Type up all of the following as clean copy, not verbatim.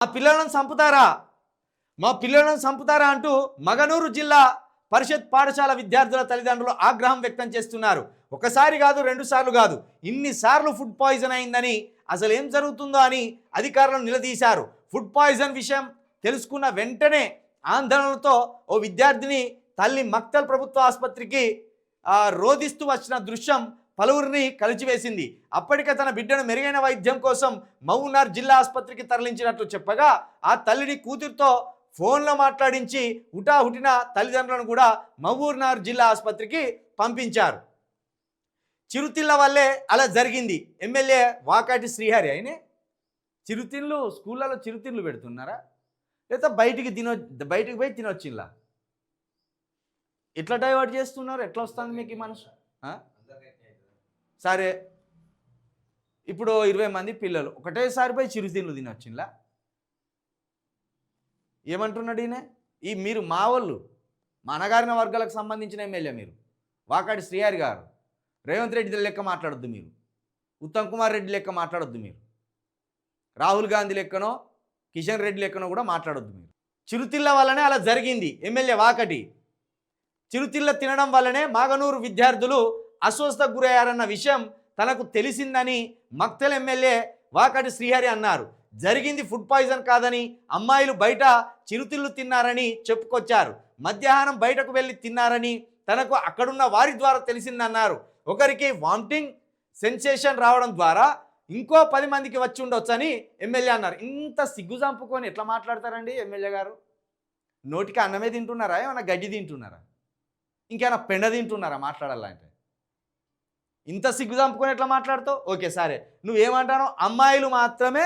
మా పిల్లలను చంపుతారా అంటూ మగనూరు జిల్లా పరిషత్ పాఠశాల విద్యార్థుల తల్లిదండ్రులు ఆగ్రహం వ్యక్తం చేస్తున్నారు. ఒకసారి కాదు, రెండు సార్లు కాదు, ఇన్నిసార్లు ఫుడ్ పాయిజన్ అయిందని అసలు ఏం జరుగుతుందో అని అధికారులను నిలదీశారు. ఫుడ్ పాయిజన్ విషయం తెలుసుకున్న వెంటనే ఆందోళనతో ఓ విద్యార్థిని తల్లి మక్తల్ ప్రభుత్వ ఆసుపత్రికి రోధిస్తూ వచ్చిన దృశ్యం పలువురిని కలిచివేసింది. అప్పటికే తన బిడ్డను మెరుగైన వైద్యం కోసం మహబూబ్నగర్ జిల్లా ఆసుపత్రికి తరలించినట్లు చెప్పగా ఆ తల్లిని కూతురుతో ఫోన్లో మాట్లాడించి హుటాహుటిన తల్లిదండ్రులను కూడా మహబూబ్నగర్ జిల్లా ఆసుపత్రికి పంపించారు. చిరుతిళ్ళ వల్లే అలా జరిగింది. ఎమ్మెల్యే వాకాటి శ్రీహరి అయినే చిరుతిళ్ళు స్కూళ్ళలో చిరుతిళ్ళు పెడుతున్నారా, లేదా బయటికి పోయి తినొచ్చిల్లా? ఎట్లా డైవర్ట్ చేస్తున్నారు? ఎట్లా వస్తుంది మీకు ఈ మనసు? సరే, ఇప్పుడు 20 మంది పిల్లలు ఒకటేసారి పోయి చిరుతిళ్ళు తినొచ్చిల్లా? ఏమంటున్నాడు ఈయన? మీరు మా వాళ్ళు, మా అణగారిన వర్గాలకు సంబంధించిన ఎమ్మెల్యే మీరు, వాకాటి శ్రీహరి గారు. రేవంత్ రెడ్డి లెక్క మాట్లాడొద్దు మీరు, ఉత్తమ్ కుమార్ రెడ్డి లెక్క మాట్లాడొద్దు మీరు, రాహుల్ గాంధీ లెక్కనో కిషన్ రెడ్డి లెక్కనో కూడా మాట్లాడొద్దు మీరు. చిరుతిళ్ళ వల్లనే అలా జరిగింది. ఎమ్మెల్యే వాకటి చిరుతిళ్ళ తినడం వల్లనే మాగనూరు విద్యార్థులు అస్వస్థకు గురయ్యారన్న విషయం తనకు తెలిసిందని మక్తల్ ఎమ్మెల్యే వాకటి శ్రీహరి అన్నారు. జరిగింది ఫుడ్ పాయిజన్ కాదని, అమ్మాయిలు బయట చిరుతిళ్ళు తిన్నారని చెప్పుకొచ్చారు. మధ్యాహ్నం బయటకు వెళ్ళి తిన్నారని తనకు అక్కడున్న వారి ద్వారా తెలిసిందన్నారు. ఒకరికి వామిటింగ్ సెన్సేషన్ రావడం ద్వారా ఇంకో 10 మందికి వచ్చి ఉండొచ్చని ఎమ్మెల్యే అన్నారు. ఇంత సిగ్గు చంపుకొని ఎట్లా మాట్లాడతారండి ఎమ్మెల్యే గారు? నోటికి అన్నమే తింటున్నారా, ఏమన్నా గడ్డి తింటున్నారా, ఇంకేమైనా పెండ తింటున్నారా మాట్లాడాలంటే? ఇంత సిగ్గు చంపుకొని ఎట్లా మాట్లాడతావు? ఓకే సరే, నువ్వేమంటానో అమ్మాయిలు మాత్రమే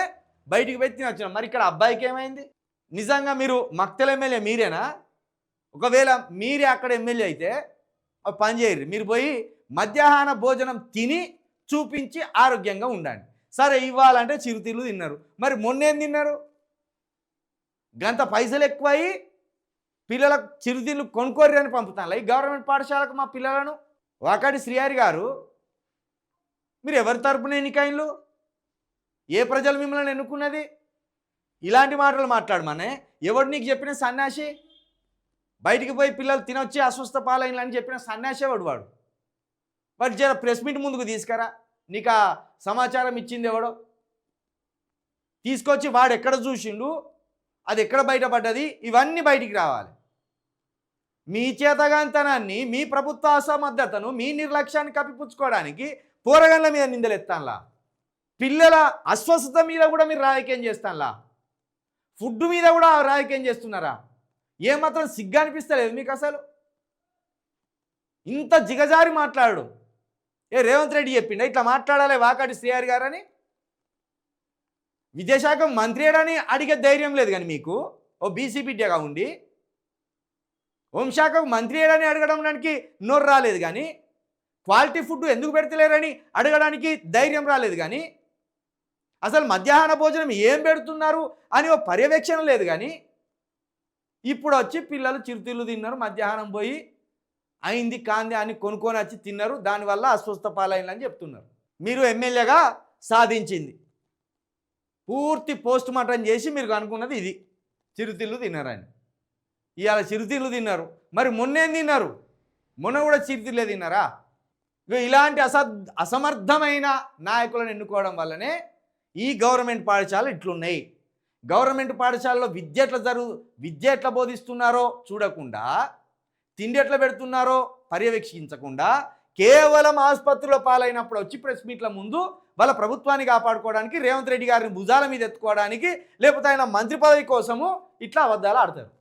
బయటికి పెట్టి తినొచ్చు. మరి ఇక్కడ అబ్బాయికి ఏమైంది? నిజంగా మీరు మక్తల్ ఎమ్మెల్యే మీరేనా? ఒకవేళ మీరే అక్కడ ఎమ్మెల్యే అయితే పని చేయరు, మీరు పోయి మధ్యాహ్న భోజనం తిని చూపించి ఆరోగ్యంగా ఉండండి. సరే, ఇవ్వాలంటే చిరుతిళ్ళు తిన్నారు, మరి మొన్నేం తిన్నారు? గంత పైసలు ఎక్కువయి పిల్లలకు చిరుతిళ్ళు కొనుక్కోర్రి అని పంపుతాను ఈ గవర్నమెంట్ పాఠశాలకు మా పిల్లలను. వాకాటి శ్రీహరి గారు, మీరు ఎవరి తరపున ఎన్నికైన్లు? ఏ ప్రజలు మిమ్మల్ని ఎన్నుకున్నది? ఇలాంటి మాటలు మాట్లాడమనే ఎవడు నీకు చెప్పిన సన్యాసి? బయటికి పోయి పిల్లలు తినొచ్చి అస్వస్థ పాలైనని చెప్పిన సన్యాసి ఎవడు? వాడు జర ప్రెస్ మీట్ ముందుకు తీసుకురా, నీకు ఆ సమాచారం ఇచ్చింది ఎవడో తీసుకొచ్చి, వాడు ఎక్కడ చూసిండు, అది ఎక్కడ బయటపడ్డది, ఇవన్నీ బయటికి రావాలి. మీ చేతగాంతనాన్ని, మీ ప్రభుత్వ అసమర్థతను, మీ నిర్లక్ష్యాన్ని కప్పిపుచ్చుకోవడానికి పోరగాళ్ళ మీద నిందలు ఎత్తాన్లా, పిల్లల అస్వస్థత మీద కూడా మీరు రాజకీయం చేస్తాన్లా, ఫుడ్ మీద కూడా రాజకీయం చేస్తున్నారా? ఏమాత్రం సిగ్గు అనిపిస్తలేదు మీకు అసలు? ఇంత జిగజారి మాట్లాడు. రేవంత్ రెడ్డి చెప్పిండ ఇట్లా మాట్లాడాలి వాకాటి శ్రీహరి గారని? విద్యాశాఖ మంత్రి అని అడిగే ధైర్యం లేదు కానీ మీకు, ఓ బీసీ బిడ్డగా ఉండి. హోంశాఖకు మంత్రి ఏడని అడగడానికి నోరు రాలేదు కానీ, క్వాలిటీ ఫుడ్ ఎందుకు పెడతలేరని అడగడానికి ధైర్యం రాలేదు కానీ, అసలు మధ్యాహ్న భోజనం ఏం పెడుతున్నారు అని ఓ పర్యవేక్షణ లేదు కానీ, ఇప్పుడు వచ్చి పిల్లలు చిరుతిళ్ళు తిన్నారు, మధ్యాహ్నం పోయి అయింది కాంది అని కొనుక్కొని వచ్చి తిన్నారు, దానివల్ల అస్వస్థ పాలైందని చెప్తున్నారు. మీరు ఎమ్మెల్యేగా సాధించింది పూర్తి పోస్ట్ మార్టం చేసి మీరు అనుకున్నది ఇది, చిరుతిళ్ళు తిన్నారని. ఇవాళ చిరుతిళ్ళు తిన్నారు, మరి మొన్నేం తిన్నారు? మొన్న కూడా చిరుతిళ్ళే తిన్నారా? ఇలాంటి అసమర్థమైన నాయకులను ఎన్నుకోవడం వల్లనే ఈ గవర్నమెంట్ పాఠశాలలు ఇట్లున్నాయి. గవర్నమెంట్ పాఠశాలలో విద్య ఎట్లా బోధిస్తున్నారో చూడకుండా, తిండి ఎట్లా పెడుతున్నారో పర్యవేక్షించకుండా, కేవలం ఆసుపత్రిలో పాలైనప్పుడు వచ్చి ప్రెస్ మీట్ల ముందు వాళ్ళ ప్రభుత్వాన్ని కాపాడుకోవడానికి, రేవంత్ రెడ్డి గారిని భుజాల మీద ఎత్తుకోవడానికి, లేకపోతే ఆయన మంత్రి పదవి కోసము ఇట్లా అబద్ధాలు ఆడతారు.